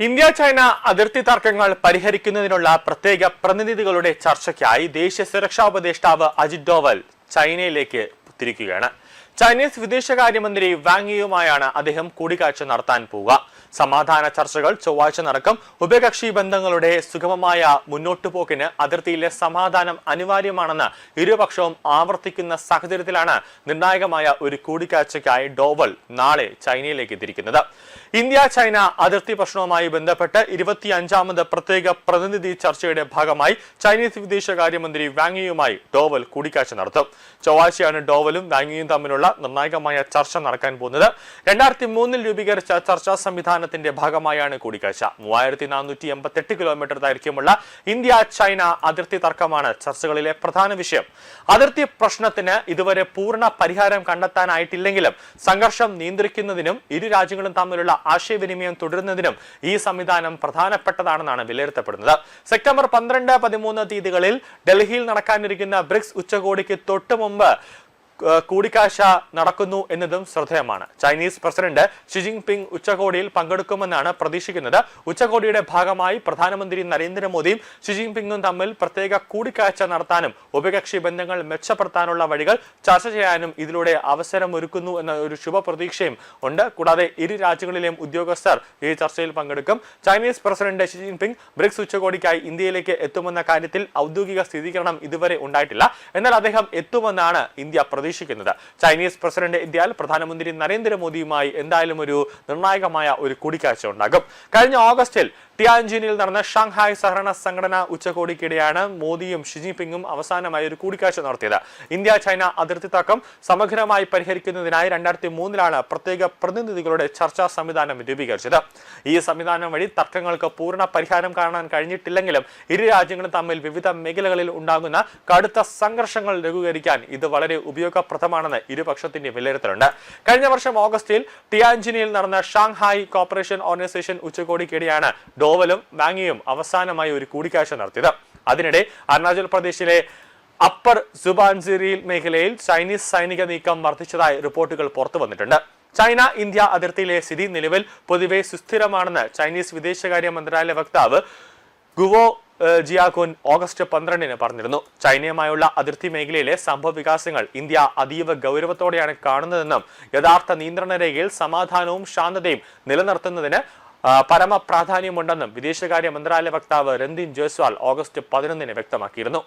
India China അതിർത്തി തർക്കങ്ങൾ പരിഹരിക്കുന്നതിനുള്ള പ്രത്യേക പ്രതിനിധികളുടെ ചർച്ചയ്ക്കായി ദേശീയ സുരക്ഷാ ഉപദേഷ്ടാവ് അജിത് ഡോവൽ ചൈനയിലേക്ക് തിരിക്കുകയാണ്. ചൈനീസ് വിദേശകാര്യമന്ത്രി വാങ് യിയുമായാണ് അദ്ദേഹം കൂടിക്കാഴ്ച നടത്താൻ പോവുക. സമാധാന ചർച്ചകൾ ചൊവ്വാഴ്ച നടക്കും. ഉഭയകക്ഷി ബന്ധങ്ങളുടെ സുഗമമായ മുന്നോട്ടുപോക്കിന് അതിർത്തിയിലെ സമാധാനം അനിവാര്യമാണെന്ന് ഇരുപക്ഷവും ആവർത്തിക്കുന്ന സാഹചര്യത്തിലാണ് നിർണായകമായ ഒരു കൂടിക്കാഴ്ചയ്ക്കായി ഡോവൽ നാളെ ചൈനയിലേക്ക് തിരിക്കുന്നത്. ഇന്ത്യ ചൈന അതിർത്തി പ്രശ്നവുമായി ബന്ധപ്പെട്ട് 25ാമത് പ്രത്യേക പ്രതിനിധി ചർച്ചയുടെ ഭാഗമായി ചൈനീസ് വിദേശകാര്യമന്ത്രി വാങ് യിയുമായി ഡോവൽ കൂടിക്കാഴ്ച നടത്തും. ചൊവ്വാഴ്ചയാണ് ഡോവലും വാങ് യിയും തമ്മിലുള്ള നിർണായകമായ ചർച്ച നടക്കാൻ പോകുന്നത്. 2003 രൂപീകരിച്ച ചർച്ചാ സംവിധാനത്തിന്റെ ഭാഗമായാണ് കൂടിക്കാഴ്ച. 3488 കിലോമീറ്റർ ദൈർഘ്യമുള്ള ഇന്ത്യ ചൈന അതിർത്തി തർക്കമാണ് ചർച്ചകളിലെ പ്രധാന വിഷയം. അതിർത്തി പ്രശ്നത്തിന് ഇതുവരെ പൂർണ്ണ പരിഹാരം കണ്ടെത്താനായിട്ടില്ലെങ്കിലും സംഘർഷം നിയന്ത്രിക്കുന്നതിനും ഇരു രാജ്യങ്ങളും തമ്മിലുള്ള ആശയവിനിമയം തുടരുന്നതിനും ഈ സംവിധാനം പ്രധാനപ്പെട്ടതാണെന്നാണ് വിലയിരുത്തപ്പെടുന്നത്. സെപ്റ്റംബർ 12, 13 തീയതികളിൽ ഡൽഹിയിൽ നടക്കാനിരിക്കുന്ന ബ്രിക്സ് ഉച്ചകോടിക്ക് തൊട്ടു മുമ്പ് കൂടിക്കാഴ്ച നടക്കുന്നു എന്നതും ശ്രദ്ധേയമാണ്. ചൈനീസ് പ്രസിഡന്റ് ഷി ജിൻപിങ് ഉച്ചകോടിയിൽ പങ്കെടുക്കുമെന്നാണ് പ്രതീക്ഷിക്കുന്നത്. ഉച്ചകോടിയുടെ ഭാഗമായി പ്രധാനമന്ത്രി നരേന്ദ്രമോദിയും ഷി ജിൻപിങ്ങും തമ്മിൽ പ്രത്യേക കൂടിക്കാഴ്ച നടത്താനും ഉഭയകക്ഷി ബന്ധങ്ങൾ മെച്ചപ്പെടുത്താനുള്ള വഴികൾ ചർച്ച ചെയ്യാനും ഇതിലൂടെ അവസരമൊരുക്കുന്നു എന്ന ഒരു ശുഭപ്രതീക്ഷയും ഉണ്ട്. കൂടാതെ ഇരു രാജ്യങ്ങളിലെയും ഉദ്യോഗസ്ഥർ ഈ ചർച്ചയിൽ പങ്കെടുക്കും. Chinese president Xi Jinping BRICS ഉച്ചകോടിക്കായി ഇന്ത്യയിലേക്ക് എത്തുമെന്ന കാര്യത്തിൽ ഔദ്യോഗിക സ്ഥിരീകരണം ഇതുവരെ ഉണ്ടായിട്ടില്ല. എന്നാൽ അദ്ദേഹം എത്തുമെന്നാണ് ഇന്ത്യ ചൈനീസ് പ്രസിഡന്റ് എത്തിയാൽ പ്രധാനമന്ത്രി നരേന്ദ്രമോദിയുമായി എന്തായാലും ഒരു നിർണായകമായ ഒരു കൂടിക്കാഴ്ച ഉണ്ടാകും. കഴിഞ്ഞ ഓഗസ്റ്റിൽ ടിയാൻജിനിൽ നടന്ന ഷാങ്ഹായ് സഹകരണ സംഘടന ഉച്ചകോടിക്കിടെയാണ് മോദിയും ഷി ജിൻപിങ്ങും അവസാനമായി ഒരു കൂടിക്കാഴ്ച നടത്തിയത്. ഇന്ത്യ ചൈന അതിർത്തി തർക്കം സമഗ്രമായി പരിഹരിക്കുന്നതിനായി 2003 പ്രത്യേക പ്രതിനിധികളുടെ ചർച്ചാ സംവിധാനം രൂപീകരിച്ചത്. ഈ സംവിധാനം വഴി തർക്കങ്ങൾക്ക് പൂർണ്ണ പരിഹാരം കാണാൻ കഴിഞ്ഞിട്ടില്ലെങ്കിലും ഇരു രാജ്യങ്ങളും തമ്മിൽ വിവിധ മേഖലകളിൽ ഉണ്ടാകുന്ന കടുത്ത സംഘർഷങ്ങൾ ലഘൂകരിക്കാൻ ഇത് വളരെ ഉപയോഗപ്രദമാണെന്ന് ഇരുപക്ഷത്തിന്റെ വിലയിരുത്തലുണ്ട്. കഴിഞ്ഞ വർഷം ഓഗസ്റ്റിൽ ടിയാൻജിനിൽ നടന്ന ഷാങ്ഹായ് കോർപ്പറേഷൻ ഓർഗനൈസേഷൻ ഉച്ചകോടിക്കിടെയാണ് ഡോവലും വാങ് യിയും അവസാനമായി ഒരു കൂടിക്കാഴ്ച നടത്തിയത്. അതിനിടെ അരുണാചൽ പ്രദേശിലെ അപ്പർ സുബാൻസിരി മേഖലയിൽ ചൈനീസ് സൈനിക നീക്കം വർദ്ധിച്ചതായി റിപ്പോർട്ടുകൾ പുറത്തു വന്നിട്ടുണ്ട്. ചൈന ഇന്ത്യ അതിർത്തിയിലെ സ്ഥിതി നിലവിൽ പൊതുവെ സുസ്ഥിരമാണെന്ന് ചൈനീസ് വിദേശകാര്യ മന്ത്രാലയ വക്താവ് ഗുവോ ജിയാഗോൻ ഓഗസ്റ്റ് 12 പറഞ്ഞിരുന്നു. ചൈനയുമായുള്ള അതിർത്തി മേഖലയിലെ സംഭവ വികാസങ്ങൾ ഇന്ത്യ അതീവ ഗൗരവത്തോടെയാണ് കാണുന്നതെന്നും യഥാർത്ഥ നിയന്ത്രണ രേഖയിൽ സമാധാനവും ശാന്തതയും നിലനിർത്തുന്നതിന് പരമപ്രാധാന്യമുണ്ടെന്നും വിദേശകാര്യ മന്ത്രാലയ വക്താവ് രൺദീപ് ജയ്സ്വാൾ ഓഗസ്റ്റ് 11 വ്യക്തമാക്കിയിരുന്നു.